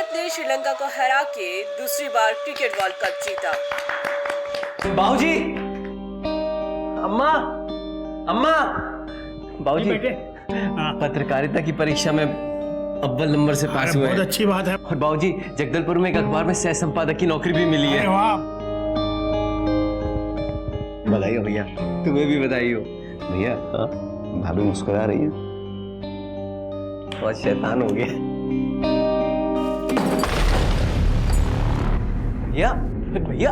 भारत ने श्रीलंका को हरा के दूसरी बार क्रिकेट वर्ल्ड कप जीता। बाबूजी, अम्मा, अम्मा, बाबूजी, पत्रकारिता की परीक्षा में अव्वल नंबर से पास हुए। बहुत अच्छी बात है। और बाबूजी, जगदलपुर में एक अखबार में सह संपादक की नौकरी भी मिली है। बधाई हो भैया। तुम्हें भी बधाई हो भैया। भाभी मुस्कुरा रही है। बहुत शैतान हो गया भैया। भैया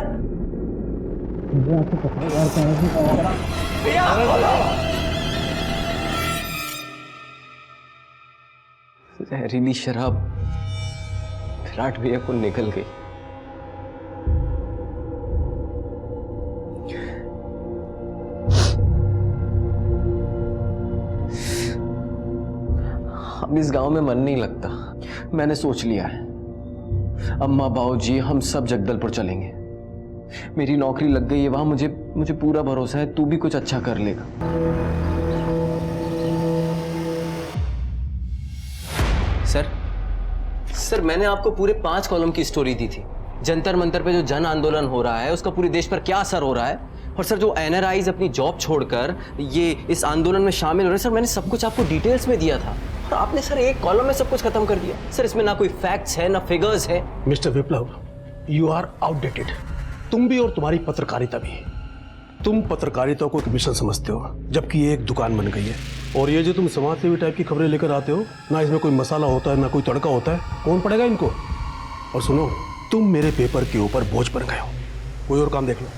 जहरीली शराब विराट भैया को निकल गई। अब इस गांव में मन नहीं लगता। मैंने सोच लिया है, अम्मा बाबूजी हम सब जगदलपुर चलेंगे। मेरी नौकरी लग गई है वहां, मुझे पूरा भरोसा है तू भी कुछ अच्छा कर लेगा। सर मैंने आपको पूरे 5 कॉलम की स्टोरी दी थी। जंतर मंतर पे जो जन आंदोलन हो रहा है उसका पूरे देश पर क्या असर हो रहा है, और सर जो एनआरआईज अपनी जॉब छोड़कर ये इस आंदोलन में शामिल हो रहे हैं, सर मैंने सब कुछ आपको डिटेल्स में दिया था और आपने सर एक कॉलम में सब कुछ खत्म कर दिया। सर इसमें ना कोई फैक्ट्स है ना फिगर्स है। Mister Viplav, you are outdated. तुम भी और तुम्हारी पत्रकारिता भी। तुम पत्रकारिता को एक मिशन समझते हो, जबकि ये एक दुकान बन गई है। और ये जो तुम समाजसेवी टाइप की खबरें लेकर आते हो ना, इसमें कोई मसाला होता है ना कोई तड़का होता है। कौन पड़ेगा इनको? और सुनो, तुम मेरे पेपर के ऊपर बोझ बन गए हो। कोई और काम देख लो।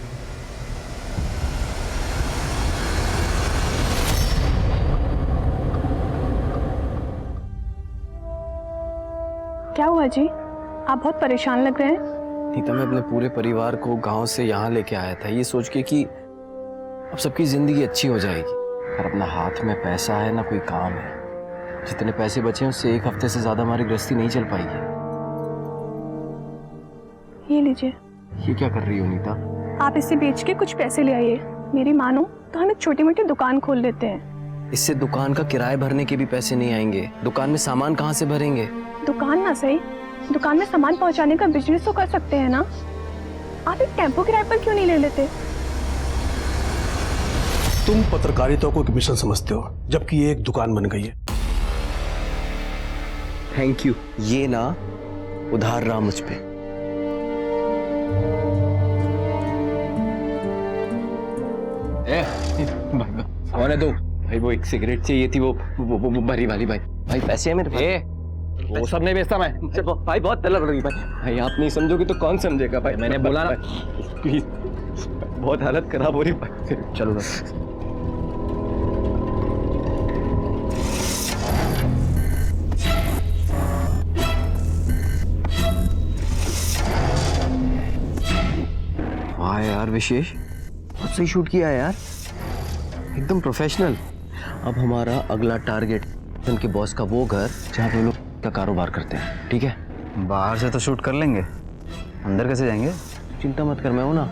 क्या हुआ जी? आप बहुत परेशान लग रहे हैं। नीता, मैं अपने पूरे परिवार को गांव से यहाँ लेके आया था ये सोच के कि अब सबकी जिंदगी अच्छी हो जाएगी, पर अपना हाथ में पैसा है ना कोई काम है। जितने पैसे बचे हैं उससे 1 हफ्ते से ज्यादा हमारी गृहस्थी नहीं चल पाएगी। ये लीजिए। ये क्या कर रही हो नीता? आप इसे बेच के कुछ पैसे ले आइए। मेरी मानो तो हम एक छोटी मोटी दुकान खोल लेते हैं। इससे दुकान का किराया भरने के भी पैसे नहीं आएंगे। दुकान में सामान कहाँ से भरेंगे? दुकान ना सही, दुकान में सामान पहुंचाने का बिजनेस तो कर सकते हैं ना। आप एक टेम्पो किराए पर क्यों नहीं ले लेते? तुम पत्रकारिता को एक मिशन समझते हो, जबकि ये एक दुकान बन गई है। Thank you. ये ना उधार रहा मुझ पे। भाई दो भाई, वो एक सिगरेट चाहिए थी, वो भरी वाली। भाई पैसे है मेरे पास। वो सब नहीं बेचता मैं। भाई बहुत तलब लगी भाई आप नहीं समझोगे तो कौन समझेगा भाई। मैंने बोला ना, प्लीज, बहुत हालत खराब हो रही भाई। चलो ना। वाह यार विशेष, बहुत सही शूट किया है यार, एकदम प्रोफेशनल। अब हमारा अगला टारगेट उनके बॉस का वो घर जहाँ पे लोग का कारोबार करते हैं, ठीक है? बाहर से तो शूट कर लेंगे, अंदर कैसे जाएंगे? चिंता मत कर, मैं हूं ना।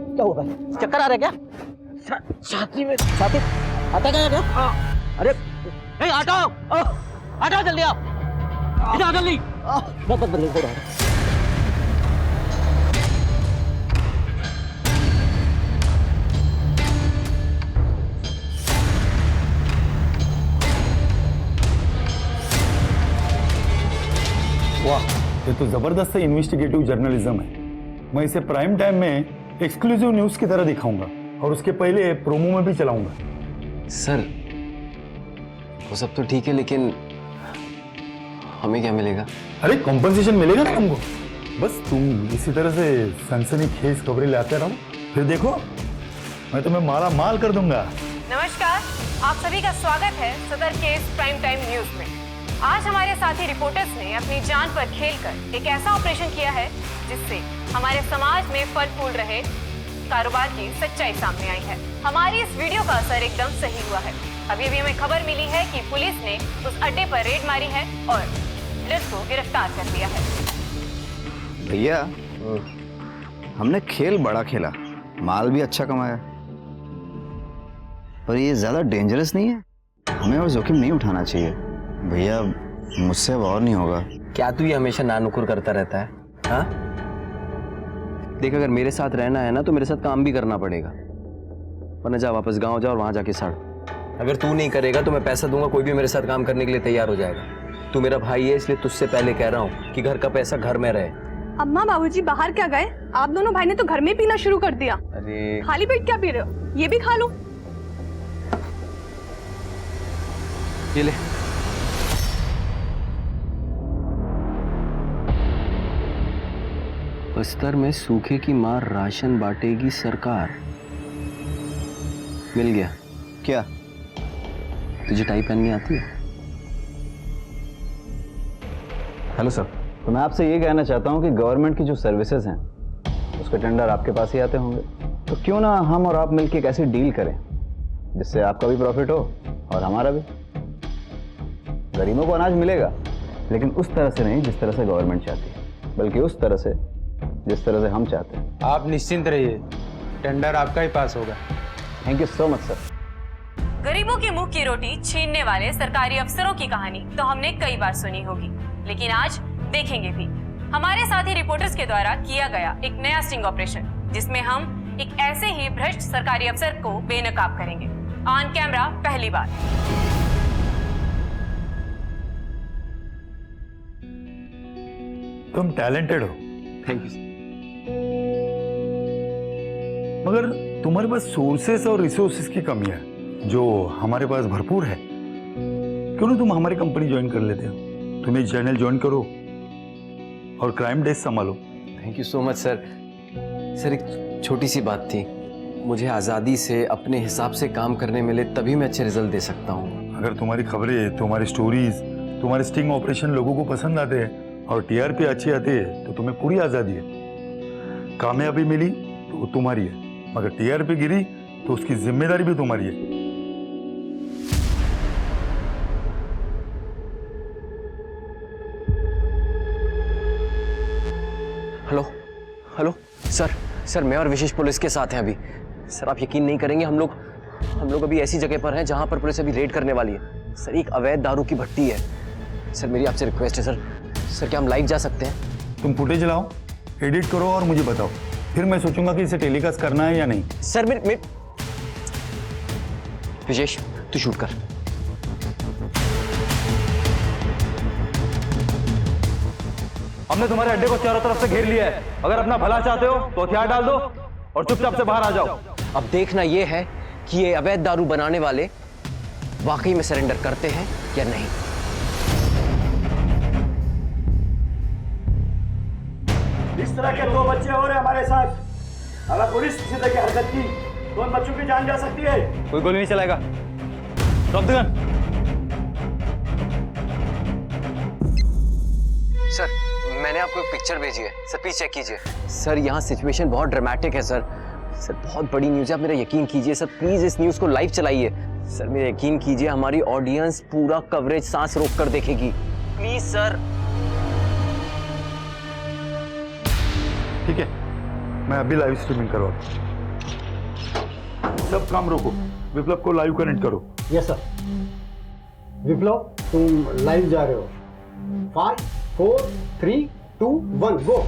क्या हुआ भाई? चक्कर आ रहा है क्या? छाती में छाती आता क्या? अरे नहीं, हटाओ हटाओ जल्दी, आप इधर जल्दी। बस बदल हो रहा है। वाह, ये तो जबरदस्त इन्वेस्टिगेटिव जर्नलिज्म है। मैं इसे प्राइम टाइम में एक्सक्लूसिव न्यूज की तरह दिखाऊंगा और उसके पहले प्रोमो में भी चलाऊंगा। सर वो सब तो ठीक है, लेकिन हमें क्या मिलेगा? अरे कॉम्पनसेशन मिलेगा ना तुमको। बस तुम इसी तरह से सनसनीखेज खबरें लाते रहो, फिर देखो मैं तुम्हें माला माल कर दूंगा। नमस्कार, आप सभी का स्वागत है सदर केस प्राइम टाइम न्यूज में। आज हमारे साथी रिपोर्टर्स ने अपनी जान पर खेलकर एक ऐसा ऑपरेशन किया है जिससे हमारे समाज में फल फूल रहे कारोबार की सच्चाई सामने आई है। हमारी इस वीडियो का असर एकदम सही हुआ है। अभी अभी हमें खबर मिली है कि पुलिस ने उस अड्डे पर रेड मारी है और पुलिस को गिरफ्तार कर लिया है। भैया हमने खेल बड़ा खेला, माल भी अच्छा कमाया, पर ये ज्यादा डेंजरस नहीं है? हमें और जोखिम नहीं उठाना चाहिए। भैया मुझसे अब और नहीं होगा। क्या तू ये हमेशा नानुकुर करता रहता है? हाँ देख, अगर मेरे साथ रहना है ना तो मेरे साथ काम भी करना पड़ेगा, वरना जा वापस गांव जा और वहां जाके सड़। अगर तू नहीं करेगा तो मैं पैसा दूंगा, कोई भी मेरे साथ काम करने के लिए तैयार हो जाएगा। तू मेरा भाई है, इसलिए तुझसे पहले कह रहा हूँ कि घर का पैसा घर में रहे। अम्मा बाबूजी बाहर क्या गए? आप दोनों भाई ने तो घर में पीना शुरू कर दिया। अरे खाली पेट क्या पी रहे हो? ये भी खा लो। ये ले। बस्तर में सूखे की मार राशन बांटेगी सरकार। मिल गया। क्या? तुझे टाई पहननी आती है? हेलो सर, तो मैं आपसे ये कहना चाहता हूँ कि गवर्नमेंट की जो सर्विसेज हैं उसके टेंडर आपके पास ही आते होंगे, तो क्यों ना हम और आप मिलकर एक ऐसी डील करें जिससे आपका भी प्रॉफिट हो और हमारा भी। गरीबों को अनाज मिलेगा, लेकिन उस तरह से नहीं जिस तरह से गवर्नमेंट चाहती है, बल्कि उस तरह से जिस तरह से हम चाहते हैं। आप निश्चिंत रहिए, टेंडर आपका ही पास होगा। Thank you so much sir. गरीबों के मुंह की रोटी छीनने वाले सरकारी अफसरों की कहानी तो हमने कई बार सुनी होगी, लेकिन आज देखेंगे भी। हमारे साथी रिपोर्टर्स के द्वारा किया गया एक नया स्टिंग ऑपरेशन, जिसमें हम एक ऐसे ही भ्रष्ट सरकारी अफसर को बेनकाब करेंगे ऑन कैमरा पहली बार। तुम टैलेंटेड हो, थैंक यू। मगर तुम्हारे पास सोर्सेस और रिसोर्सेस की कमी है जो हमारे पास भरपूर है। क्यों ना तुम हमारी कंपनी ज्वाइन कर लेते हो? तुम एक चैनल ज्वाइन करो और क्राइम डेस्क संभालो। Thank you so much sir. Sir एक छोटी सी बात थी, मुझे आज़ादी से अपने हिसाब से काम करने मिले तभी मैं अच्छे रिजल्ट दे सकता हूँ। अगर तुम्हारी खबरें, तुम्हारी स्टोरीज, तुम्हारे स्टिंग ऑपरेशन लोगों को पसंद आते हैं और टीआरपी अच्छी आती है तो तुम्हें पूरी आज़ादी है। कामयाबी मिली तो वो तुम्हारी है, मगर टीआरपी गिरी तो उसकी जिम्मेदारी भी तुम्हारी है। हेलो हेलो सर मैं और विशेष पुलिस के साथ हैं अभी। सर आप यकीन नहीं करेंगे, हम लोग अभी ऐसी जगह पर हैं जहां पर पुलिस अभी रेड करने वाली है। सर एक अवैध दारू की भट्टी है। सर मेरी आपसे रिक्वेस्ट है सर क्या हम लाइव जा सकते हैं? तुम फुटेज लाओ, एडिट करो और मुझे बताओ, फिर मैं सोचूंगा कि इसे टेलीकास्ट करना है या नहीं। सर मैं विशेष तू शूट कर। हमने तुम्हारे अड्डे को चारों तरफ से घेर लिया है। अगर अपना भला चाहते हो तो हथियार डाल दो और चुपचाप से बाहर आ जाओ। अब देखना यह है कि ये अवैध दारू बनाने वाले वाकई में सरेंडर करते हैं या नहीं। इस तरह के 2 बच्चे हो रहे हमारे साथ। अगर पुलिस किसी तरह की हरकत की तो उन बच्चों की जान जा सकती है। कोई गोली नहीं चलाएगा। Drop the gun. सर मैंने आपको एक पिक्चर भेजी है, सर प्लीज चेक कीजिए। सर यहाँ सिचुएशन बहुत ड्रामेटिक है सर बहुत बड़ी न्यूज़ है, आप मेरा यकीन कीजिए सर, प्लीज इस न्यूज़ को लाइव चलाइए। सर मेरा यकीन कीजिए, हमारी ऑडियंस पूरा कवरेज सांस रोक कर देखेगी, प्लीज सर। ठीक है, मैं अभी लाइव स्ट्रीमिंग करवाता हूं। सब काम रोको, विप्लव को लाइव कनेक्ट करो। Yes sir. विप्लव तुम लाइव जा रहे हो। 5 4 3 2 1 गो।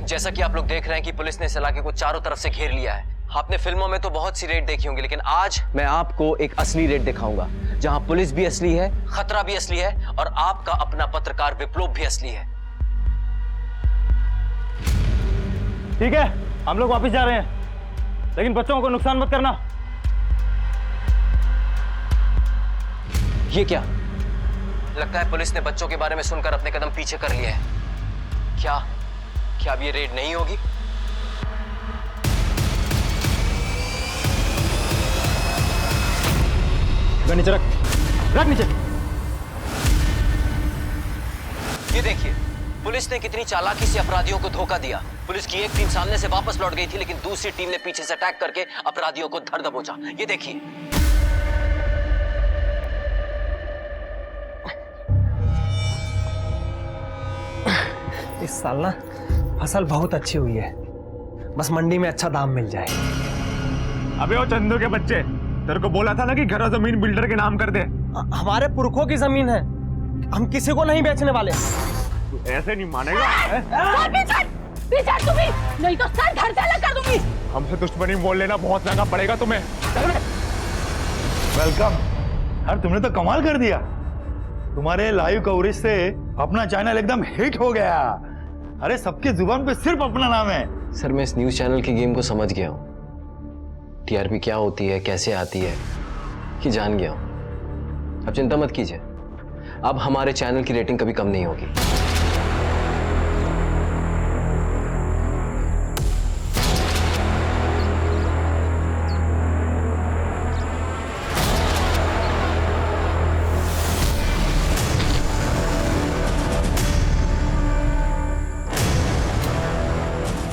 जैसा कि आप लोग देख रहे हैं कि पुलिस ने इस इलाके को चारों तरफ से घेर लिया है। आपने फिल्मों में तो बहुत सी रेड देखी होंगी, लेकिन आज मैं आपको एक असली रेड दिखाऊंगा, जहां पुलिस भी असली है, खतरा भी असली है और आपका अपना पत्रकार विप्लव भी असली है। ठीक है, हम लोग वापस जा रहे हैं, लेकिन बच्चों को नुकसान मत करना। ये क्या? लगता है पुलिस ने बच्चों के बारे में सुनकर अपने कदम पीछे कर लिए हैं। क्या अब ये रेड नहीं होगी? नीचे रख नीचे। ये देखिए, पुलिस ने कितनी चालाकी से अपराधियों को धोखा दिया। पुलिस की एक टीम सामने से वापस लौट गई थी, लेकिन दूसरी टीम ने पीछे से अटैक करके अपराधियों को धर दबोचा। ये देखिए। इस साल ना फसल बहुत अच्छी हुई है। बस मंडी में अच्छा दाम मिल जाए। अबे वो चंदू के बच्चे, तेरे को बोला था ना कि घर और जमीन बिल्डर के नाम कर दे। हमारे पुरखों की जमीन है, हम किसी को नहीं बेचने वाले। तू ऐसे नहीं मानेगा। नहीं तो सर घर से अलग कर दूंगी। हमसे दुश्मनी बोल लेना, बहुत महंगा पड़ेगा तुम्हें। वेलकम। यार तुमने तो कमाल कर दिया, तुम्हारे लाइव कवरेज से अपना चैनल एकदम हिट हो गया। अरे सबके जुबान पे सिर्फ अपना नाम है। सर मैं इस न्यूज़ चैनल की गेम को समझ गया हूँ। टीआरपी क्या होती है, कैसे आती है, ये जान गया हूँ। अब चिंता मत कीजिए, अब हमारे चैनल की रेटिंग कभी कम नहीं होगी।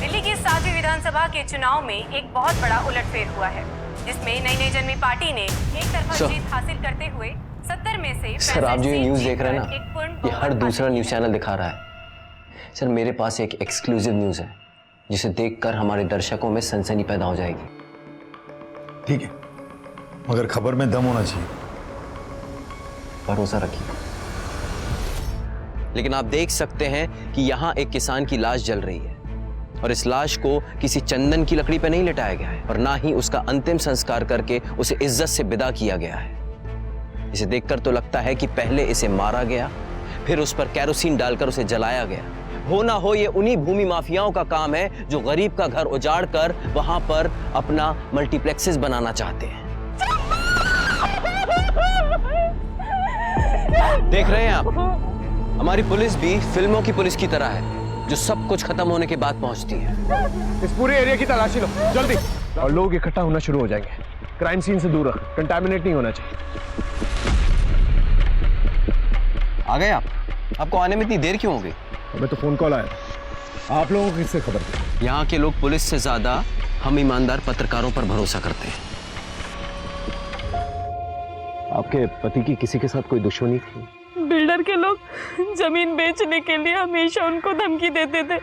दिल्ली की 7वीं विधानसभा के चुनाव में एक बहुत बड़ा उलटफेर हुआ है, जिसमें नई जन्मी पार्टी ने एक तरफा सर। जीत हासिल करते हुए 70 में से सर आप जो ये 65 न्यूज़ सीट देख रहे हैं जीतकर एक ना, पूर्ण ये बहुमत हर दूसरा हासिल न्यूज़ की है। चैनल दिखा रहा है। सर मेरे पास एक एक्सक्लूसिव न्यूज़ है जिसे देखकर हमारे दर्शकों में सनसनी पैदा हो जाएगी। ठीक है, मगर खबर में दम होना चाहिए। भरोसा रखिए। लेकिन आप देख सकते हैं कि यहाँ एक किसान की लाश जल रही है और इस लाश को किसी चंदन की लकड़ी पर नहीं लिटाया गया है और ना ही उसका अंतिम संस्कार करके उसे इज्जत से विदा किया गया है। इसे देखकर तो लगता है कि पहले इसे मारा गया, फिर उस पर कैरोसिन डालकर उसे जलाया गया। हो ना हो ये उन्हीं भूमि माफियाओं का काम है जो गरीब का घर उजाड़ कर वहां पर अपना मल्टीप्लेक्सेस बनाना चाहते हैं। देख रहे हैं आप, हमारी पुलिस भी फिल्मों की पुलिस की तरह है जो सब कुछ खत्म होने के बाद पहुंचती है। इस पूरे एरिया की तलाशी लो जल्दी। और लोग इकट्ठा होना शुरू हो जाएंगे। क्राइम सीन से दूर रख, कंटामिनेट नहीं होना चाहिए। आ गए आप? आपको आने में इतनी देर क्यों हो गई? हमें तो फोन कॉल आया था। आप लोगों को किससे खबर थी? यहाँ के लोग पुलिस से ज्यादा हम ईमानदार पत्रकारों पर भरोसा करते हैं। आपके पति की किसी के साथ कोई दुश्मनी थी? बिल्डर के लोग जमीन बेचने के लिए हमेशा उनको धमकी देते थे।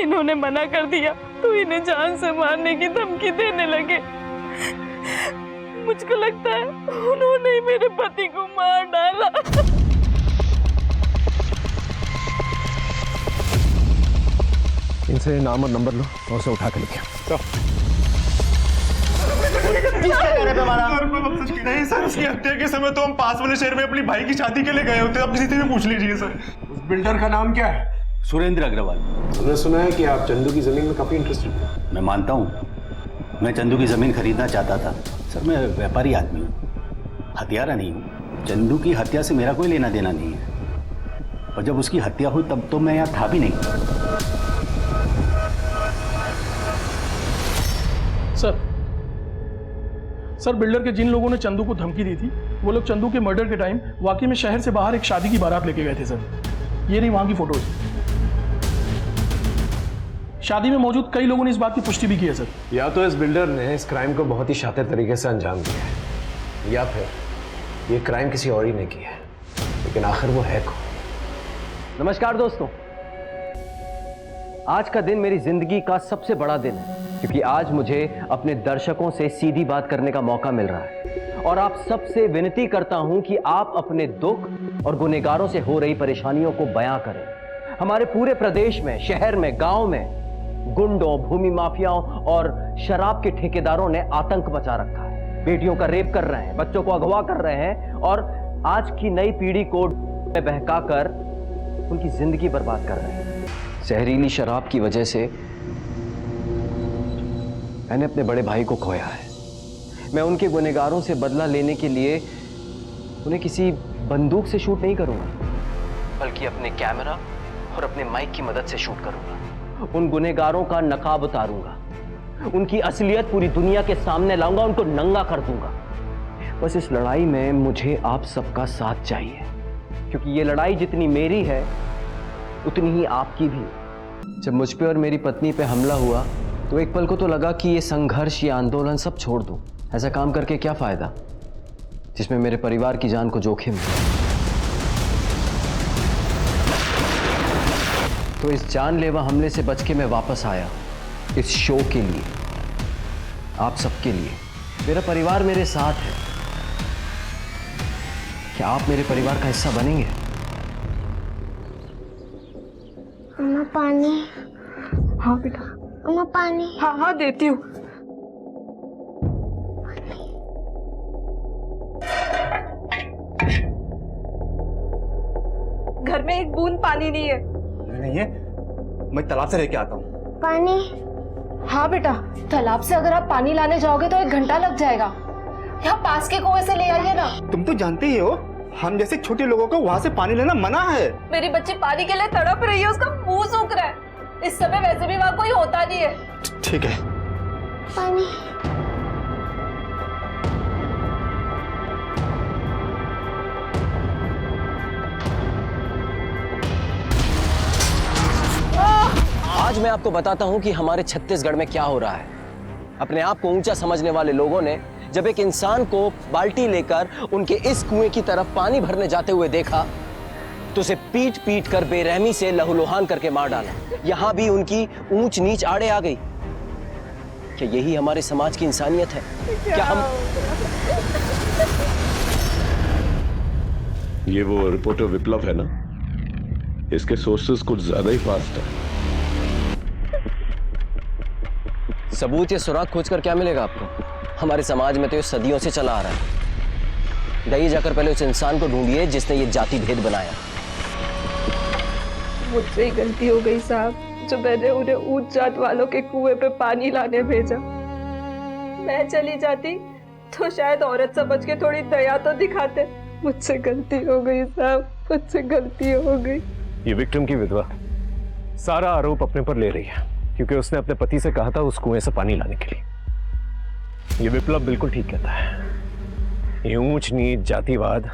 इन्होंने मना कर दिया तो इन्हें जान से मारने की धमकी देने लगे। मुझको लगता है उन्होंने ही मेरे पति को मार डाला। इनसे नाम और नंबर लो और उसे उठा के लेके आओ। नहीं सर, उसकी हत्या के समय तो हम पास वाले शहर में अपनी भाई की शादी के लिए गए होते। आप किसी से भी पूछ लीजिए सर। उस बिल्डर का नाम क्या है? सुरेंद्र अग्रवाल। हमने सुना है कि आप चंदू की जमीन में काफी इंटरेस्टेड थे। मैं मानता हूँ, मैं चंदू की ज़मीन खरीदना चाहता था। सर मैं व्यापारी आदमी हूँ, हत्यारा नहीं हूँ। चंदू की हत्या से मेरा कोई लेना देना नहीं है और जब उसकी हत्या हुई तब तो मैं यहाँ था भी नहीं। सर बिल्डर के जिन लोगों ने चंदू को धमकी दी थी वो लोग चंदू के मर्डर के टाइम वाकई में शहर से बाहर एक शादी की बारात लेके गए थे सर। ये नहीं वहां की फोटोज। शादी में मौजूद कई लोगों ने इस बात की पुष्टि भी की है सर। या तो इस बिल्डर ने इस क्राइम को बहुत ही शातिर तरीके से अंजाम दिया है या फिर ये क्राइम किसी और ही ने किया है, लेकिन आखिर वो है कौन? नमस्कार दोस्तों, आज का दिन मेरी जिंदगी का सबसे बड़ा दिन है क्योंकि आज मुझे अपने दर्शकों से सीधी बात करने का मौका मिल रहा है और आप सबसे विनती करता हूं कि आप अपने दुख और गुनहगारों से हो रही परेशानियों को बयां करें। हमारे पूरे प्रदेश में, शहर में, गांव में गुंडों, भूमि माफियाओं और शराब के ठेकेदारों ने आतंक मचा रखा है। बेटियों का रेप कर रहे हैं, बच्चों को अगवा कर रहे हैं और आज की नई पीढ़ी को बहकाकर उनकी जिंदगी बर्बाद कर रहे हैं। जहरीली शराब की वजह से मैंने अपने बड़े भाई को खोया है। मैं उनके गुनहगारों से बदला लेने के लिए उन्हें किसी बंदूक से शूट नहीं करूंगा, बल्कि अपने कैमरा और अपने माइक की मदद से शूट करूंगा। उन गुनहगारों का नकाब उतारूंगा, उनकी असलियत पूरी दुनिया के सामने लाऊंगा, उनको नंगा कर दूंगा। बस इस लड़ाई में मुझे आप सबका साथ चाहिए क्योंकि ये लड़ाई जितनी मेरी है उतनी ही आपकी भी। जब मुझ पे और मेरी पत्नी पे हमला हुआ तो एक पल को तो लगा कि ये संघर्ष, ये आंदोलन सब छोड़ दूं। ऐसा काम करके क्या फायदा जिसमें मेरे परिवार की जान को जोखिम है। तो इस जानलेवा हमले से बच के मैं वापस आया इस शो के लिए, आप सबके लिए। मेरा परिवार मेरे साथ है। क्या आप मेरे परिवार का हिस्सा बनेंगे? अम्मा पानी। हाँ बेटा। अम्मा पानी। हाँ हाँ देती हूँ। घर में एक बूंद पानी नहीं है। नहीं है, मैं तालाब से लेके आता हूँ। पानी। हाँ बेटा, तालाब से अगर आप पानी लाने जाओगे तो 1 घंटा लग जाएगा। यहाँ पास के कुएं से ले आइए ना। तुम तो जानते ही हो, हम जैसे छोटे लोगों को वहाँ से पानी लेना मना है। मेरी बच्ची पानी के लिए तड़प रही है, उसका मुंह सूख रहा है। इस समय वैसे भी वहाँ कोई होता नहीं है। ठीक है। पानी। आज मैं आपको बताता हूं कि हमारे छत्तीसगढ़ में क्या हो रहा है। अपने आप को ऊंचा समझने वाले लोगों ने जब एक इंसान को बाल्टी लेकर उनके इस कुएं की तरफ पानी भरने जाते हुए देखा तो उसे पीट पीट कर बेरहमी से लहूलुहान करके मार डाला। यहां भी उनकी ऊंच नीच आड़े आ गई। क्या यही हमारे समाज की इंसानियत है? क्या हम ये वो रिपोर्टर विप्लव है ना, इसके सोर्सेस कुछ ज्यादा ही फास्ट है। सबूत या सुराग खोजकर क्या मिलेगा आपको? हमारे समाज में तो ये सदियों से चला आ रहा है। जाइए जाकर पहले उस इंसान को ढूंढिए जिसने ये जाति भेद बनाया। मुझसे ही गलती हो गई साहब, जो मैंने उन्हें ऊंच जात वालों के कुएं पे पानी लाने भेजा। मैं चली जाती तो शायद औरत समझ के थोड़ी दया तो दिखाते। मुझसे गलती हो गई साहब, मुझसे गलती हो गई। ये विक्टिम की विधवा सारा आरोप अपने पर ले रही है क्योंकि उसने अपने पति से कहा था उस कुएं से पानी लाने के लिए। ये विप्लव बिल्कुल ठीक कहता है। ये ऊंच नीच जातिवाद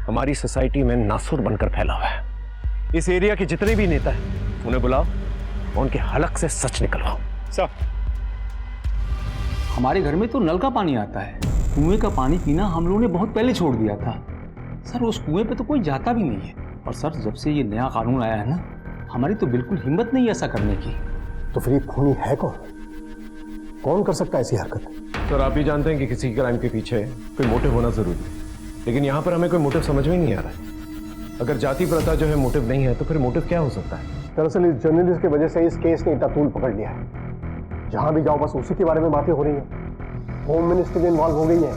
हमारी सोसाइटी में नासुर बनकर फैला हुआ है। इस एरिया के जितने भी नेता हैं उन्हें बुलाओ और उनके हलक से सच निकलवाओ। सर, हमारे घर में तो नल का पानी आता है, कुएं का पानी पीना हम लोगों ने बहुत पहले छोड़ दिया था। सर उस कुएं पे तो कोई जाता भी नहीं है। और सर जब से ये नया कानून आया है ना, हमारी तो बिल्कुल हिम्मत नहीं ऐसा करने की। तो फिर ये खूनी है कौन? कौन कर सकता है ऐसी हरकत? सर आप ही जानते हैं कि किसी क्राइम के पीछे कोई मोटिव होना जरूरी है, लेकिन यहाँ पर हमें कोई मोटिव समझ में नहीं आ रहा है। अगर जाति प्रथा जो है मोटिव नहीं है तो फिर मोटिव क्या हो सकता है? दरअसल इस जर्नलिस्ट की वजह से इस केस ने इतना तूल पकड़ लिया है। जहां भी जाओ बस उसी के बारे में बातें हो रही हैं। होम मिनिस्टर भी इन्वॉल्व हो गई है।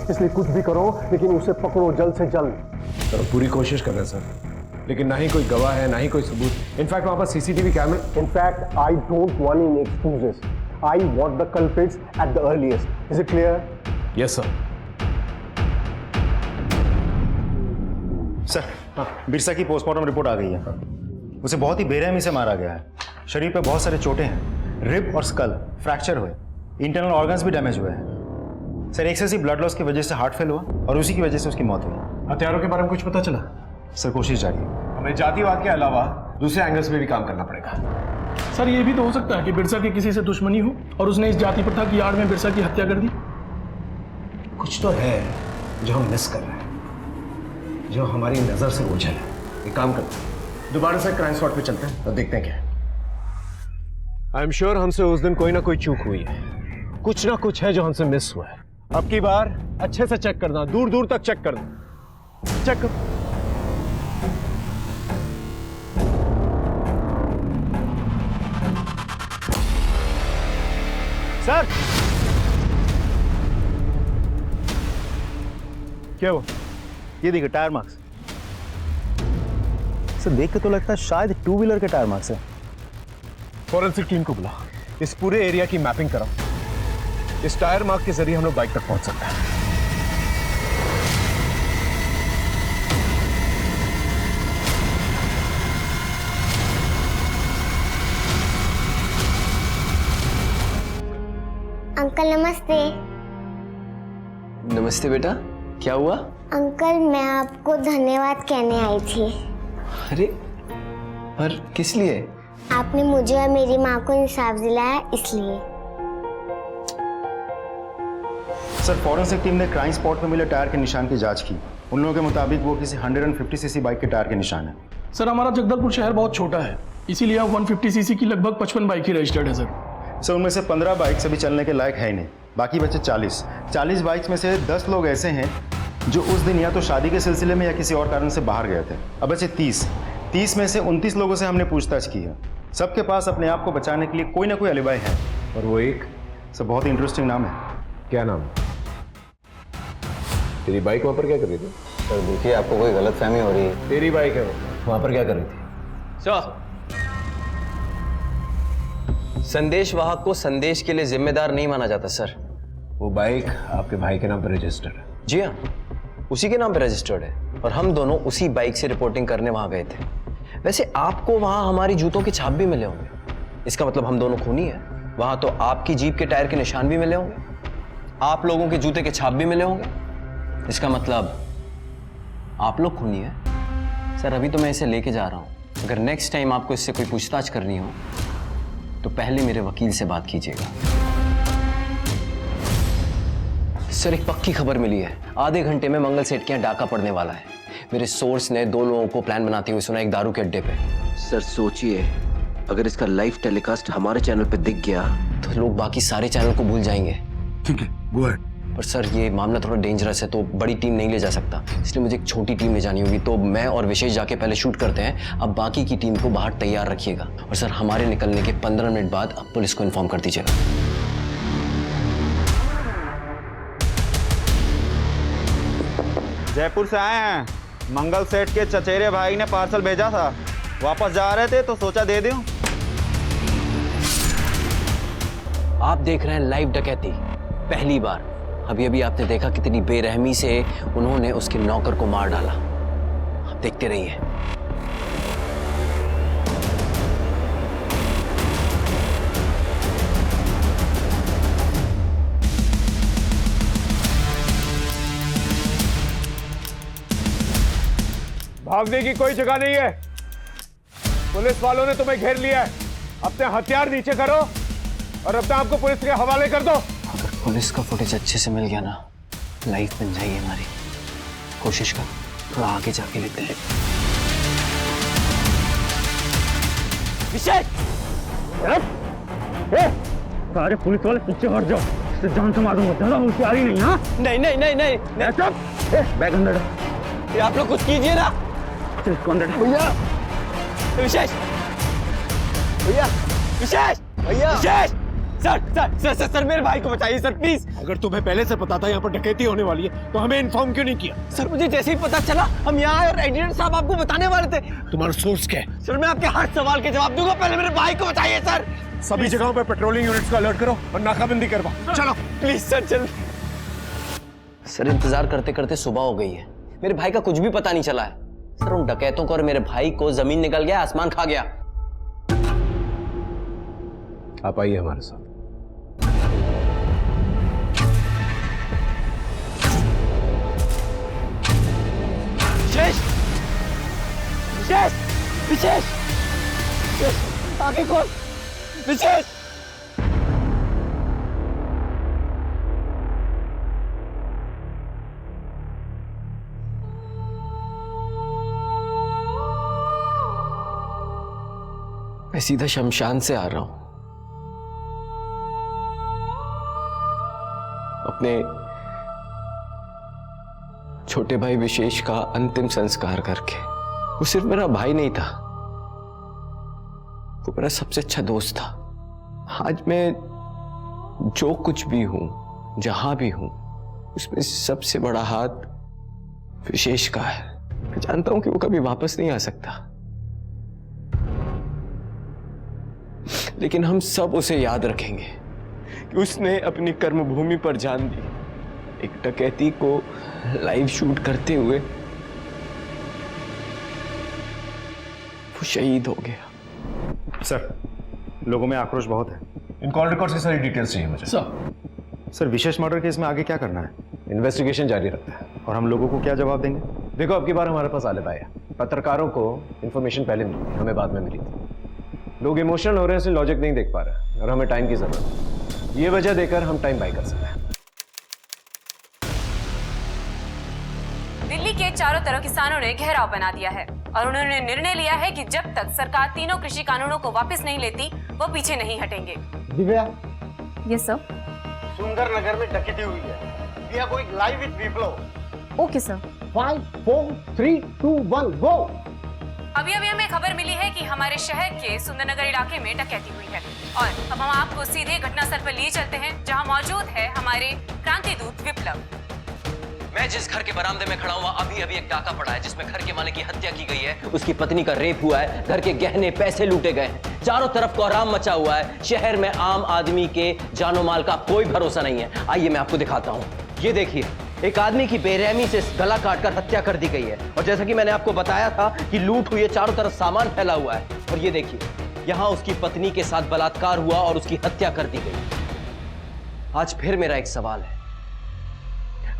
इसलिए कुछ भी करो लेकिन उसे पकड़ो जल्द से जल्द। सर पूरी कोशिश कर रहे हैं सर, लेकिन ना ही कोई गवाह है ना ही कोई सबूत। इनफैक्ट वहां पर सीसीटीवी कैमरे। In fact I don't want any excuses. I want the culprits at the earliest. Is it clear? Yes sir. Sir Birsa की पोस्टमार्टम रिपोर्ट आ गई है। उसे बहुत ही बेरहमी से मारा गया है। शरीर पे बहुत सारे चोटें हैं। रिब और स्कल फ्रैक्चर हुए, इंटरनल ऑर्गन्स भी डैमेज हुए हैं। सर एक्सेसिव ब्लड लॉस की वजह से हार्ट फेल हुआ और उसी की वजह से उसकी मौत हुई। हथियारों के बारे में कुछ पता चला? सर कोशिश जारी है। हमें जातिवाद के अलावा दूसरे एंगल्स में भी काम करना पड़ेगा। सर ये भी तो हो सकता है कि बिरसा की किसी से दुश्मनी हो और उसने इस जाति प्रथा की आड़ में बिरसा की हत्या कर दी। कुछ तो है जो हम मिस कर रहे हैं, जो हमारी नजर से ओझल है। एक काम करते हैं, दोबारा से क्राइम स्पॉट पे चलते हैं और देखते हैं क्या। आई एम श्योर हमसे उस दिन कोई ना कोई चूक हुई है, कुछ ना कुछ है जो हमसे मिस हुआ है। अब की बार अच्छे से चेक करना, दूर दूर तक चेक करना। चेक कर। सर क्या हुआ? ये देखिए टायर मार्क्स। सर देख के तो लगता है शायद 2 व्हीलर के टायर मार्क्स है। फॉरेंसिक टीम को बुला, इस पूरे एरिया की मैपिंग कराओ। इस टायर मार्क के जरिए हम लोग बाइक तक पहुंच सकते हैं। अंकल नमस्ते। नमस्ते बेटा, क्या हुआ? अंकल मैं आपको धन्यवाद कहने आई थी। अरे पर किस लिए? आपने मुझे और मेरी माँ को इंसाफ दिलाया इसलिए। सर फॉरेंसिक टीम ने क्राइम स्पॉट में मिले टायर के निशान की जांच की। उन लोगों के मुताबिक वो किसी 150 सीसी बाइक के टायर के निशान है। सर हमारा जगदलपुर शहर बहुत छोटा है इसीलिए आप 150 सीसी की लगभग 55 बाइक ही रजिस्टर्ड है सर। सर उनमें से 15 बाइक्स अभी चलने के लायक है ही नहीं, बाकी बचे 40 बाइक्स में से 10 लोग ऐसे हैं जो उस दिन या तो शादी के सिलसिले में या किसी और कारण से बाहर गए थे। अब बचे 30 में से 29 लोगों से हमने पूछताछ की है। सबके पास अपने आप को बचाने के लिए कोई ना कोई अलिबाई है। और वो एक सर बहुत ही इंटरेस्टिंग नाम है। क्या नाम? तेरी बाइक वहाँ पर क्या कर रही थी? सर देखिए, आपको कोई गलतफहमी हो रही है। तेरी बाइक है वो, वहाँ पर क्या कर रही थी? संदेश वाहक को संदेश के लिए जिम्मेदार नहीं माना जाता सर। वो बाइक आपके भाई के नाम पर रजिस्टर्ड है? जी हाँ, उसी के नाम पे रजिस्टर्ड है और हम दोनों उसी बाइक से रिपोर्टिंग करने वहां गए थे। वैसे आपको वहां हमारी जूतों के छाप भी मिले होंगे, इसका मतलब हम दोनों खूनी हैं। वहां तो आपकी जीप के टायर के निशान भी मिले होंगे, आप लोगों के जूते के छाप भी मिले होंगे, इसका मतलब आप लोग खूनी हैं। सर अभी तो मैं इसे लेके जा रहा हूं, अगर नेक्स्ट टाइम आपको इससे कोई पूछताछ करनी हो तो पहले मेरे वकील से बात कीजिएगा। सर एक पक्की खबर मिली है, आधे घंटे में मंगल सेठ के यहाँ डाका पड़ने वाला है। मेरे सोर्स ने 2 लोगों को प्लान बनाते हुए सुना एक दारू के अड्डे पे। सर सोचिए, अगर इसका लाइव टेलीकास्ट हमारे चैनल पे दिख गया तो लोग बाकी सारे चैनल को भूल जाएंगे। ठीक है, गो अहेड। पर सर ये मामला थोड़ा डेंजरस है, तो बड़ी टीम नहीं ले जा सकता, इसलिए मुझे एक छोटी टीम ले जानी होगी। तो मैं और विशेष जाके पहले शूट करते हैं, अब बाकी की टीम को बाहर तैयार रखिएगा। और सर हमारे निकलने के 15 मिनट बाद अब पुलिस को इन्फॉर्म कर दीजिएगा। जयपुर से आए हैं, मंगल सेठ के चचेरे भाई ने पार्सल भेजा था, वापस जा रहे थे तो सोचा दे दूं। आप देख रहे हैं लाइव डकैती पहली बार। अभी अभी आपने देखा कितनी बेरहमी से उन्होंने उसके नौकर को मार डाला। आप देखते रहिए। भागने की कोई जगह नहीं है, पुलिस वालों ने तुम्हें घेर लिया है। अपने हथियार नीचे करो और अपने आप को पुलिस के हवाले कर दो। अगर पुलिस का फुटेज अच्छे से मिल गया ना, लाइफ बन जाएगी हमारी। कोशिश कर, थोड़ा आगे जाके लेते हैं। विशेष, सारे पुलिस वाले पीछे हट जाओ, इससे जान से मारूंगा। ज्यादा होशियारी नहीं। हाँ नहीं नहीं नहीं नहीं, बैग अंदर। ये आप लोग कुछ कीजिए ना। भैया विशेष, भैया विशेष, भैया Vishesh, sir sir sir sir, sir मेरे भाई को बचाइए सर प्लीज। अगर तुम्हें पहले से पता था यहाँ पर डकैती होने वाली है तो हमें इन्फॉर्म क्यों नहीं किया? सर मुझे जैसे ही पता चला हम यहाँ आए और एडिटर साहब आपको बताने वाले थे। तुम्हारा सोर्स क्या है? सर मैं आपके हर सवाल के जवाब दूंगा, पहले मेरे भाई को बचाइए सर। सभी जगहों पर पेट्रोलिंग यूनिट्स का अलर्ट करो और नाकाबंदी करवाओ। चलो प्लीज सर, चल। सर इंतजार करते करते सुबह हो गई है, मेरे भाई का कुछ भी पता नहीं चला है। सर उन डकैतों को और मेरे भाई को जमीन निकल गया, आसमान खा गया। आप आइए हमारे साथ। विशेष, विशेष, विशेष, आगे खोल, विशेष। मैं सीधा शमशान से आ रहा हूं, अपने छोटे भाई विशेष का अंतिम संस्कार करके। वो सिर्फ मेरा भाई नहीं था, वो मेरा सबसे अच्छा दोस्त था। आज मैं जो कुछ भी हूं, जहां भी हूं, उसमें सबसे बड़ा हाथ विशेष का है। मैं जानता हूं कि वो कभी वापस नहीं आ सकता, लेकिन हम सब उसे याद रखेंगे कि उसने अपनी कर्मभूमि पर जान दी। एक डकैती को लाइव शूट करते हुए वो शहीद हो गया। सर लोगों में आक्रोश बहुत है। इन कॉल रिकॉर्ड की सारी डिटेल्स चाहिए मुझे। सर विशेष मर्डर केस में आगे क्या करना है? इन्वेस्टिगेशन जारी रखते हैं। और हम लोगों को क्या जवाब देंगे? देखो अब की बार हमारे पास आलिबा है। पत्रकारों को इन्फॉर्मेशन पहले मिली, हमें बाद में मिली थी। लोग इमोशनल हो रहे हैं, इसलिए लॉजिक नहीं देख पा रहे और हमें टाइम की जरूरत है। ये वजह देकर हम टाइम बाय कर सकते हैं। दिल्ली के चारों तरफ किसानों ने घेराव बना दिया है। और उन्होंने निर्णय लिया है कि जब तक सरकार तीनों कृषि कानूनों को वापस नहीं लेती वो पीछे नहीं हटेंगे। Divya, yes sir. सुंदर नगर में डकैती हुई है। We are going live with Viplav. Okay sir. 5 4 3 2 1 go. अभी हमें खबर मिली है कि हमारे शहर के सुंदरनगर इलाके में डकैती हुई है और अब हम आपको सीधे घटनास्थल पर लिए चलते हैं जहां मौजूद है हमारे क्रांति दूत विप्लव। मैं जिस घर के बरामदे में खड़ा हुआ अभी एक डाका पड़ा है जिसमें घर के मालिक की हत्या की गई है, उसकी पत्नी का रेप हुआ है, घर के गहने पैसे लूटे गए हैं, चारों तरफ कोहराम मचा हुआ है। शहर में आम आदमी के जानो माल का कोई भरोसा नहीं है। आइए मैं आपको दिखाता हूँ। ये देखिए, एक आदमी की बेरहमी से गला काटकर हत्या कर दी गई है और जैसा कि मैंने आपको बताया था कि लूट हुई है, चारों तरफ सामान फैला हुआ है। और ये देखिए, यहाँ उसकी पत्नी के साथ बलात्कार हुआ और उसकी हत्या कर दी गई। आज फिर मेरा एक सवाल है,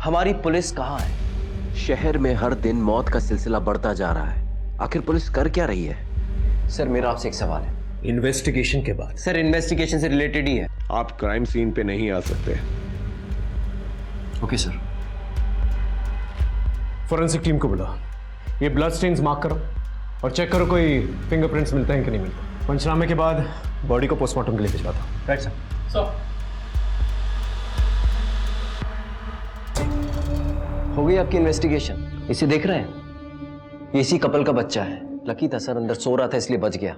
हमारी पुलिस कहाँ है? शहर में हर दिन मौत का सिलसिला बढ़ता जा रहा है, आखिर पुलिस कर क्या रही है? सर मेरा आपसे एक सवाल है। इन्वेस्टिगेशन के बाद? सर इन्वेस्टिगेशन से रिलेटेड ही है। आप क्राइम सीन पे नहीं आ सकते। Okay sir. फॉरेंसिक टीम को बुला, ये ब्लड स्टेन्स मार्क करो और चेक करो कोई फिंगरप्रिंट्स मिलते हैं कि नहीं मिलते। पंचनामे के बाद बॉडी को पोस्टमार्टम के लिए भिजवाता हूँ। Right sir. हो गई आपकी इन्वेस्टिगेशन? इसे देख रहे हैं? ये इसी कपल का बच्चा है। लकी था सर, अंदर सो रहा था इसलिए बच गया,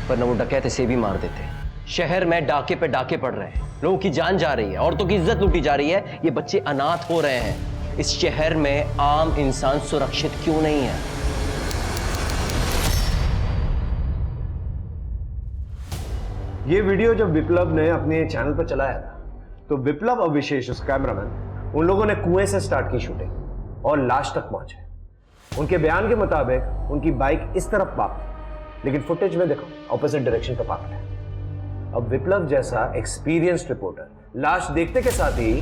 पर न वो डकैत इसे भी मार देते। शहर में डाके पे डाके पड़ रहे हैं, लोगों की जान जा रही है, औरतों की इज्जत लूटी जा रही है, ये बच्चे अनाथ हो रहे हैं। इस शहर में आम इंसान सुरक्षित क्यों नहीं है? ये वीडियो जब विप्लव ने अपने चैनल पर चलाया था तो विप्लव और विशेष उस कैमरामैन उन लोगों ने कुएं से स्टार्ट की शूटिंग और लाश तक पहुंचे। उनके बयान के मुताबिक उनकी बाइक इस तरफ पार्क थी, लेकिन फुटेज में देखो ऑपोजिट डायरेक्शन पर पार्क है। अब विप्लव जैसा एक्सपीरियंस्ड रिपोर्टर लाश देखते के साथ ही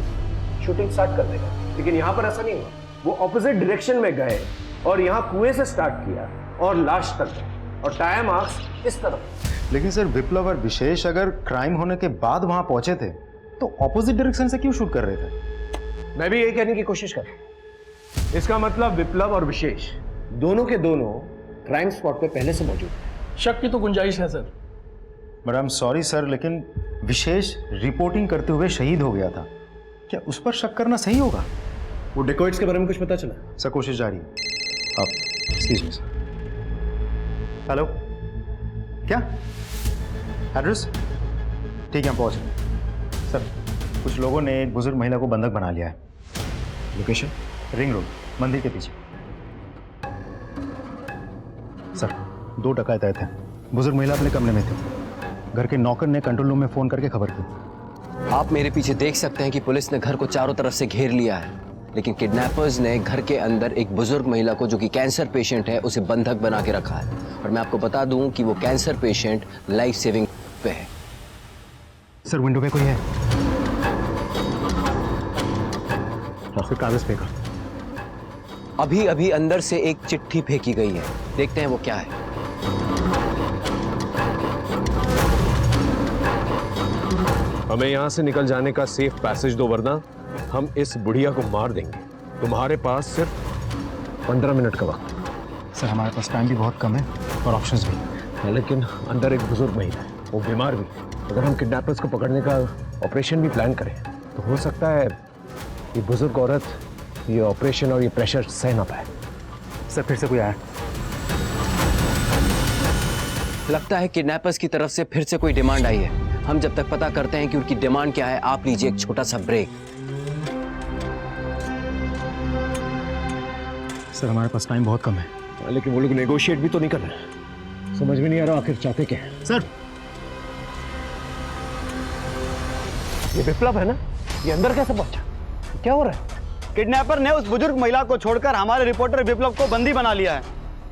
शूटिंग स्टार्ट कर देगा, लेकिन यहां पर ऐसा नहीं हुआ। वो ऑपोजिट डायरेक्शन में गए और यहां कुएं से स्टार्ट किया और लाश तक गए और टायर मार्क्स इस तरफ। लेकिन सर विप्लव और विशेष अगर क्राइम होने के बाद वहां पहुंचे थे तो ऑपोजिट डायरेक्शन से क्यों शूट कर रहे थे? मैं भी यही कहने की कोशिश कर रहा हूं। इसका मतलब विप्लव और विशेष दोनों के दोनों क्राइम स्पॉट पे पहले से मौजूद हैं। शक की तो गुंजाइश है sir. But I am sorry sir, लेकिन विशेष रिपोर्टिंग करते हुए शहीद हो गया था, क्या उस पर शक करना सही होगा? वो डेकोइट्स के बारे में कुछ पता चला? सर कोशिश जारी है। आप एक्सक्यूज मी सर। हेलो, क्या एड्रेस? ठीक है, हम पहुंच रहे। सर कुछ लोगों ने एक बुजुर्ग महिला को बंधक बना लिया है। लोकेशन? रिंग रोड, मंदिर के पीछे। सर 2 डकैत आए थे। बुजुर्ग महिला अपने कमरे में थी। घर के नौकर ने कंट्रोल रूम में फोन करके खबर की। आप मेरे पीछे देख सकते हैं कि पुलिस ने घर को चारों तरफ से घेर लिया है, लेकिन किडनैपर्स ने घर के अंदर एक बुजुर्ग महिला को, जो कि कैंसर पेशेंट है, उसे बंधक बना के रखा है। और मैं आपको बता दूं कि वो कैंसर पेशेंट लाइफ सेविंग पे है। सर विंडो पे कोई है? फिर कागज फेंका। अभी अंदर से एक चिट्ठी फेंकी गई है, देखते हैं वो क्या है। हमें यहां से निकल जाने का सेफ पैसेज दो, वरना हम इस बुढ़िया को मार देंगे। तुम्हारे पास सिर्फ 15 मिनट का वक्त। सर हमारे पास टाइम भी बहुत कम है और ऑप्शंस भी। लेकिन अंदर एक बुजुर्ग महिला है, वो बीमार भी। अगर हम किडनैपर्स को पकड़ने का ऑपरेशन भी प्लान करें तो हो सकता है ये बुजुर्ग औरत ये ऑपरेशन और ये प्रेशर सह ना पाए। सर फिर से कोई आया? लगता है किडनैपर्स की तरफ से फिर से कोई डिमांड आई है। हम जब तक पता करते हैं कि उनकी डिमांड क्या है, आप लीजिए एक छोटा सा ब्रेक। सर हमारे पास टाइम बहुत कम है। लेकिन वो लोग नेगोशिएट भी तो नहीं कर रहे। समझ में नहीं आ रहा आखिर चाहते क्या है। सर ये विप्लव है ना, ये अंदर कैसे पहुंचा? क्या हो रहा है? किडनैपर ने उस बुजुर्ग महिला को छोड़कर हमारे रिपोर्टर विप्लव को बंदी बना लिया है।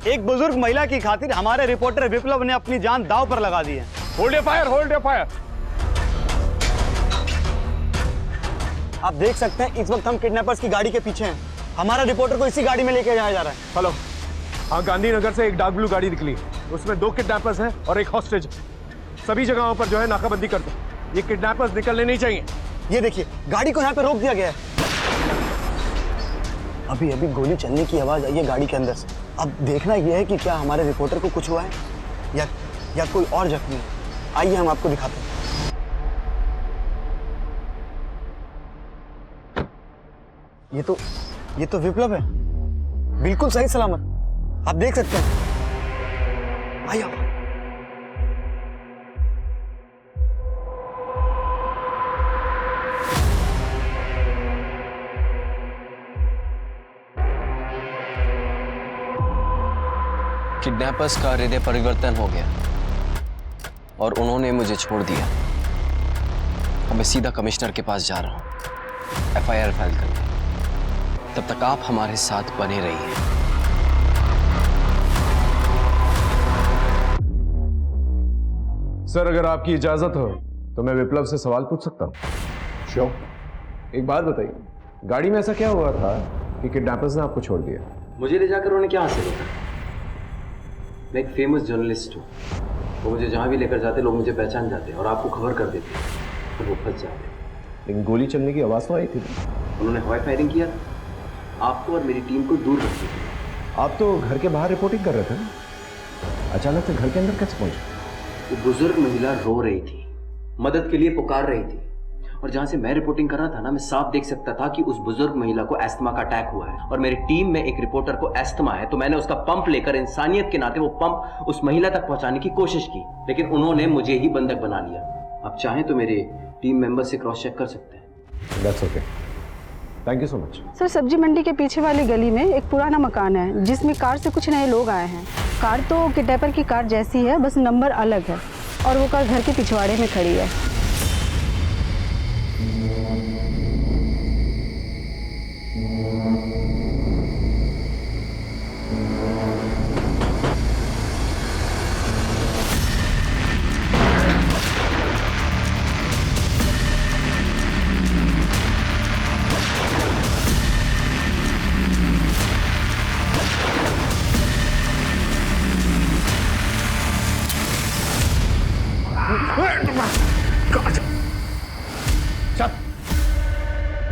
एक बुजुर्ग महिला की खातिर हमारे रिपोर्टर विप्लव ने अपनी जान दांव पर लगा दी है। Hold your fire, hold your fire. आप देख सकते हैं इस वक्त हम किडनैपर्स की गाड़ी के पीछे हैं। हमारा रिपोर्टर को इसी गाड़ी में लेके जाया जा रहा है। हेलो, हाँ, गांधीनगर से एक डार्क ब्लू गाड़ी निकली, उसमें 2 किडनैपर्स हैं और एक हॉस्टेज। सभी जगहों पर जो है नाकाबंदी कर दो, ये किडनैपर्स निकलने नहीं चाहिए। ये देखिए गाड़ी को यहाँ पे रोक दिया गया है। अभी अभी गोली चलने की आवाज आई है गाड़ी के अंदर से। अब देखना यह है कि क्या हमारे रिपोर्टर को कुछ हुआ है या कोई और जख्मी है। आइए हम आपको दिखाते हैं। ये तो विप्लव है, बिल्कुल सही सलामत, आप देख सकते हैं। आइए आप। किडनैपर्स का हृदय परिवर्तन हो गया और उन्होंने मुझे छोड़ दिया। अब मैं सीधा कमिश्नर के पास जा रहा हूं एफआईआर फाइल करने। तब तक आप हमारे साथ बने रहिए। सर, अगर आपकी इजाजत हो तो मैं विप्लव से सवाल पूछ सकता हूँ? श्योर। एक बात बताइए, गाड़ी में ऐसा क्या हुआ था कि किडनैपर्स ने आपको छोड़ दिया? मुझे ले जाकर उन्हें क्या हासिल होता? मैं एक फेमस जर्नलिस्ट हूँ। वो मुझे जहाँ भी लेकर जाते लोग मुझे पहचान जाते और आपको खबर कर देते और वो फंस जाते। लेकिन गोली चलने की आवाज़ तो आई थी। उन्होंने हवाई फायरिंग किया, आपको और मेरी टीम को दूर रख दिया। आप तो घर के बाहर रिपोर्टिंग कर रहे थे ना, अचानक से घर के अंदर कैसे पहुंचे? वो बुजुर्ग महिला रो रही थी, मदद के लिए पुकार रही थी, और जहां से मैं रिपोर्टिंग कर रहा था ना, मैं साफ देख सकता था कि उस बुजुर्ग महिला को एस्थमा का अटैक हुआ है और मेरी टीम में एक रिपोर्टर को एस्थमा है। तो मैंने उसका पंप लेकर इंसानियत के नाते वो पंप उस महिला तक पहुंचाने की कोशिश की, लेकिन उन्होंने मुझे ही बंधक बना लिया। आप चाहें तो मेरे टीम मेंबर से क्रॉस चेक कर सकते हैं। That's okay. Thank you so much. Sir, सब्जी मंडी के पीछे वाली गली में एक पुराना मकान है जिसमें कार से कुछ नए लोग आए हैं। कार तो किडनैपर की कार जैसी है, बस नंबर अलग है और वो कार घर के पिछवाड़े में खड़ी है।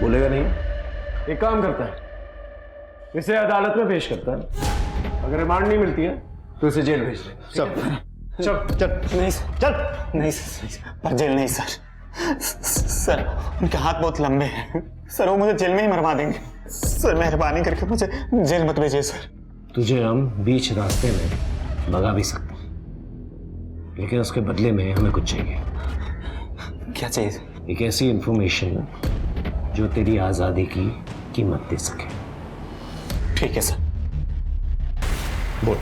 बोलेगा नहीं? एक काम करता है, इसे अदालत में पेश करता है। अगर रिमांड नहीं मिलती है तो इसे जेल भेज दे। चल नहीं पर जेल नहीं सर, उनके हाथ बहुत लंबे हैं सर, वो मुझे जेल में ही मरवा देंगे सर। मेहरबानी करके मुझे जेल मत भेजिए सर। तुझे हम बीच रास्ते में भगा भी सकते हैं, लेकिन उसके बदले में हमें कुछ चाहिए। क्या चाहिए? एक ऐसी इंफॉर्मेशन जो तेरी आजादी की कीमत दे सके। ठीक है सर। बोल।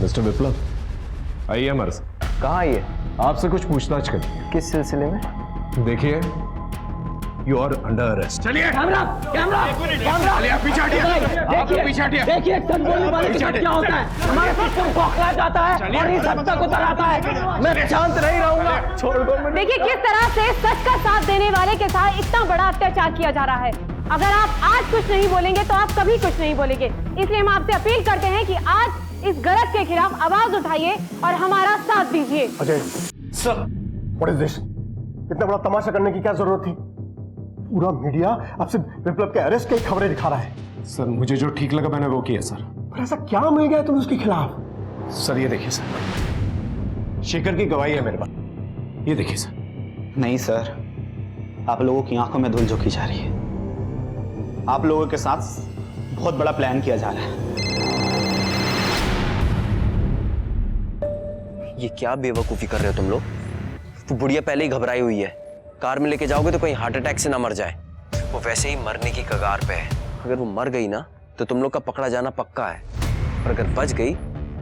मिस्टर विप्लव, आइए हमारे साथ। कहाँ आइए? आपसे कुछ पूछताछ करनी है। किस सिलसिले में? देखिए, यू आर अंडर अरेस्ट। चलिए कैमरा चलिए, आप पीछे हटिए, आप पीछे हटिए। देखिए सच बोलने वाले के साथ क्या होता है, हमारा सिस्टम बौखला जाता है और ये सत्ता को डराता है। मैं शांत नहीं रहूंगा। छोड़ दो। देखिए किस तरह से सच का साथ देने वाले के साथ इतना बड़ा अत्याचार किया जा रहा है। अगर आप आज कुछ नहीं बोलेंगे तो आप कभी कुछ नहीं बोलेंगे। इसलिए हम आपसे अपील करते हैं कि आज इस गलत के खिलाफ आवाज उठाइए और हमारा साथ दीजिए। Ajay sir, what is this? इतना बड़ा तमाशा करने की क्या जरूरत थी? पूरा मीडिया आपसे विप्लव के अरेस्ट की खबरें दिखा रहा है। सर, मुझे जो ठीक लगा मैंने वो किया सर। पर ऐसा क्या मिल गया तुम्हें उसके खिलाफ? सर ये देखिए सर, शेखर की गवाही है मेरे पास, ये देखिए सर। नहीं सर, आप लोगों की आंखों में धूल झोंकी जा रही है। आप लोगों के साथ बहुत बड़ा प्लान किया जा रहा है। ये क्या बेवकूफ़ी कर रहे हो तुम लोग? वो बुढ़िया पहले ही घबराई हुई है। कार में लेके जाओगे तो कहीं हार्ट अटैक से ना मर जाए। वो वैसे ही मरने की कगार पे है। अगर वो मर गई ना तो तुम लोग का पकड़ा जाना पक्का है, और अगर बच गई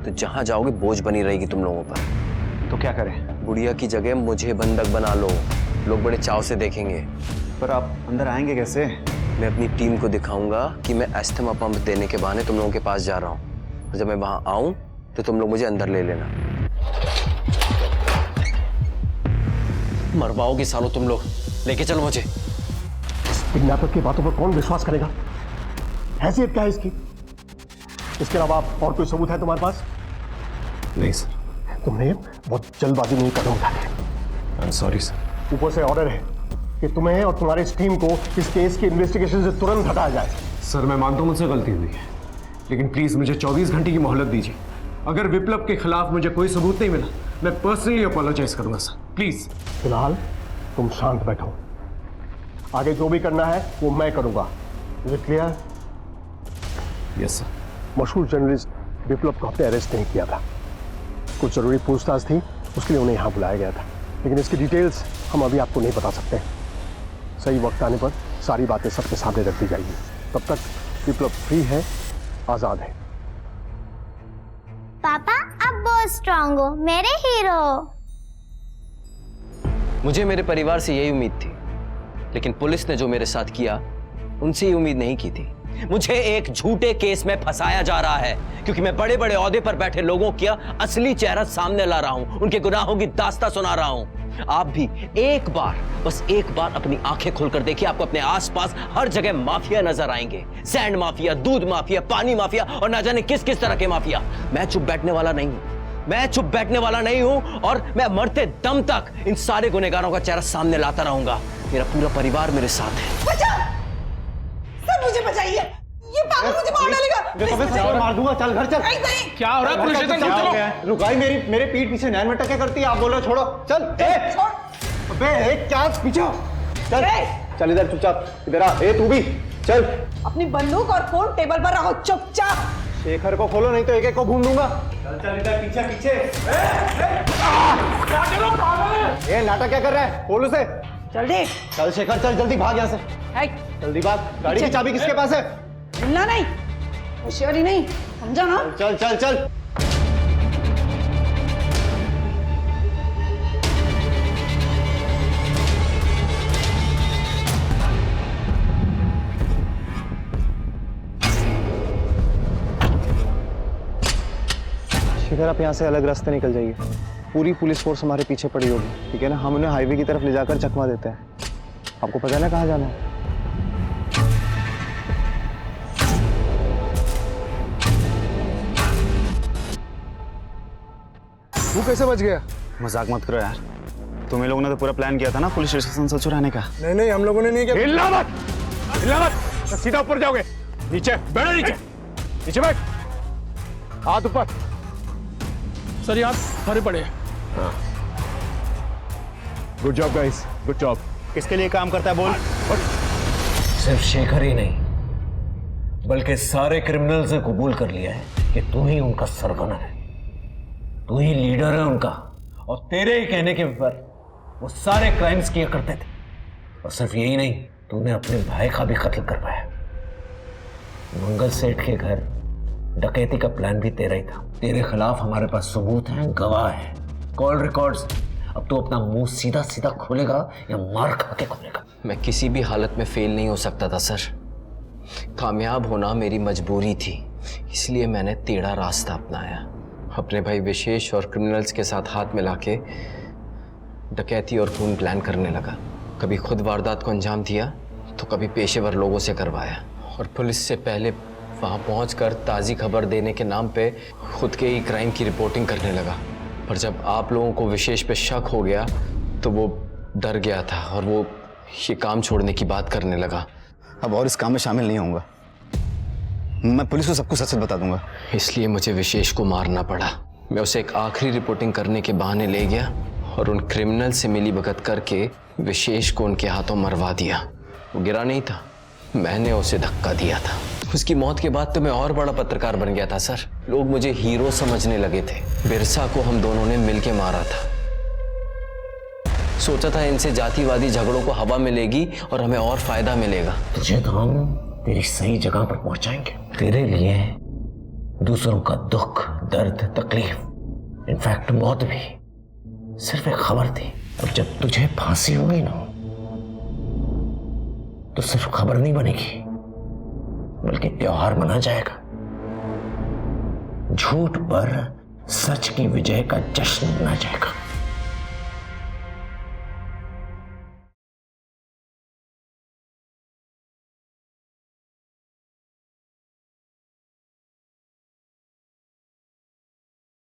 तो जहां जाओगे बोझ बनी रहेगी तुम लोगों पर। तो क्या करें? बुढ़िया की जगह मुझे बंधक बना लो, लोग बड़े चाव से देखेंगे। पर आप अंदर आएंगे कैसे? मैं अपनी टीम को दिखाऊंगा कि मैं एस्थमा पंप देने के बहाने तुम लोगों के पास जा रहा हूँ, और जब मैं वहां आऊं तो तुम लोग मुझे अंदर ले लेना। मरवाओगे सालों तुम लोग, लेके चलो मुझे। किडनैपर की बातों पर कौन विश्वास करेगा? हैसियत क्या है इसकी? इसके अलावा और कोई सबूत है तुम्हारे पास? नहीं सर। तुमने बहुत जल्दबाजी में कदम उठाया। I am sorry sir. ऊपर से ऑर्डर है कि तुम्हें और तुम्हारी इस टीम को इस केस की इन्वेस्टिगेशन से तुरंत हटाया जाए। सर मैं मानता हूं मुझसे गलती हुई है, लेकिन प्लीज मुझे 24 घंटे की मोहलत दीजिए। अगर विप्लव के खिलाफ मुझे कोई सबूत नहीं मिला, मैं पर्सनली अपोलोजाइज करूंगा सर, प्लीज। फिलहाल तुम शांत बैठो, आगे जो भी करना है वो मैं करूंगा। Is it clear? Yes sir. मशहूर जर्नलिस्ट विप्लव को हमने अरेस्ट नहीं किया था। कुछ जरूरी पूछताछ थी, उसके लिए उन्हें यहाँ बुलाया गया था, लेकिन इसकी डिटेल्स हम अभी आपको नहीं बता सकते। सही वक्त आने पर सारी बातें सबके सामने रख दी जाएगी। तब तक विप्लव फ्री है, आजाद है। पापा अब बहुत स्ट्रांग हो, मेरे हीरो। मुझे मेरे परिवार से यही उम्मीद थी, लेकिन पुलिस ने जो मेरे साथ किया उनसे ये उम्मीद नहीं की थी। मुझे एक झूठे केस में फंसाया जा रहा है क्योंकि मैं बड़े बड़े ओहदे पर बैठे लोगों का असली चेहरा सामने ला रहा हूं, उनके गुनाहों की दास्तां सुना रहा हूं। आप भी एक बार, बस एक बार अपनी आंखें खोलकर देखिए, आपको अपने आसपास हर जगह माफिया नजर आएंगे। सैंड माफिया, दूध माफिया, पानी माफिया और ना जाने किस किस तरह के माफिया। मैं चुप बैठने वाला नहीं हूं, मैं चुप बैठने वाला नहीं हूं और मैं मरते दम तक इन सारे गुनहगारों का चेहरा सामने लाता रहूंगा। मेरा पूरा परिवार मेरे साथ है। सर मुझे बचाइए, ये पागल मुझे मार डालेगा। मार दूंगा, चल घर चल। क्या हो रहा है? पुलिस स्टेशन चलो। रुकाई मेरे पीठ पीछे नैन मटा क्या करती है? आप बोलो छोड़ो, चल। अबे एक चांस पीछे चल, चल इधर चुपचाप, इधर आ। ए तू भी चल। अपनी बंदूक और फोन टेबल पर रखो चुपचाप। शेखर को खोलो नहीं तो एक एक को भून दूंगा। चल चल इधर पीछे पीछे। ये नाटक क्या कर रहा है? खोल उसे। जल्दी चल शेखर चल, जल्दी भाग यहाँ से। जल्दी भाग। गाड़ी की चाबी किसके पास है? मिलना नहीं, होशियारी नहीं, समझा ना? चल चल चल। शेखर आप यहाँ से अलग रास्ते निकल जाइए। पूरी पुलिस फोर्स हमारे पीछे पड़ी होगी, ठीक है ना? हम उन्हें हाईवे की तरफ ले जाकर चकमा देते हैं। आपको पता है ना कहाँ जाना है? तू कैसे बच गया? मजाक मत करो यार, तुम्हें लोगों ने तो पूरा प्लान किया था ना पुलिस स्टेशन से चुराने का। नहीं हम लोगों ने नहीं किया। हिलना मत, सीधा ऊपर जाओगे। नीचे बैठो, नीचे नीचे बैठ, हाथ ऊपर। सर यार भरे पड़े। Good job guys, good job. किसके लिए काम करता है बोल? सिर्फ शेखर ही नहीं, बल्कि सारे क्रिमिनल्स ने कबूल कर लिया है कि तू ही उनका सरगना है, तू ही लीडर है उनका, और तेरे ही कहने के ऊपर वो सारे क्राइम्स किया करते थे। और सिर्फ यही नहीं, तूने अपने भाई का भी कत्ल करवाया। मंगल सेठ के घर डकैती का प्लान भी तेरा ही था। तेरे खिलाफ हमारे पास सबूत हैं, गवाह है, कॉल रिकॉर्ड्स। अब तू अपना मुंह सीधा सीधा खोलेगा या मार खा के खोलेगा? मैं किसी भी हालत में फेल नहीं हो सकता था सर। कामयाब होना मेरी मजबूरी थी, इसलिए मैंने टेढ़ा रास्ता अपनाया। अपने भाई विशेष और क्रिमिनल्स के साथ हाथ मिला के डकैती और खून प्लान करने लगा। कभी खुद वारदात को अंजाम दिया तो कभी पेशेवर लोगों से करवाया, और पुलिस से पहले वहाँ पहुंचकर ताज़ी खबर देने के नाम पे खुद के ही क्राइम की रिपोर्टिंग करने लगा। पर जब आप लोगों को विशेष पे शक हो गया तो वो डर गया था और वो ये काम छोड़ने की बात करने लगा। अब और इस काम में शामिल नहीं होऊंगा, मैं पुलिस को सब कुछ सच बता दूंगा। इसलिए मुझे विशेष को मारना पड़ा। मैं उसे एक आखिरी रिपोर्टिंग करने के बहाने ले गया और उन क्रिमिनल से मिली भगत करके विशेष को उनके हाथों मरवा दिया। वो गिरा नहीं था, मैंने उसे धक्का दिया था। उसकी मौत के बाद तो मैं और बड़ा पत्रकार बन गया था सर। लोग मुझे हीरो समझने लगे थे। बिरसा को हम दोनों ने मिलके मारा था। सोचा था इनसे जातिवादी झगड़ों को हवा मिलेगी और हमें और फायदा मिलेगा। तुझे तो हम तेरी सही जगह पर पहुंचाएंगे। तेरे लिए दूसरों का दुख, दर्द, तकलीफ, इनफैक्ट मौत भी सिर्फ एक खबर थी। और जब तुझे फांसी होगी ना, तो सिर्फ खबर नहीं बनेगी बल्कि त्योहार मना जाएगा। झूठ पर सच की विजय का जश्न मनाया जाएगा।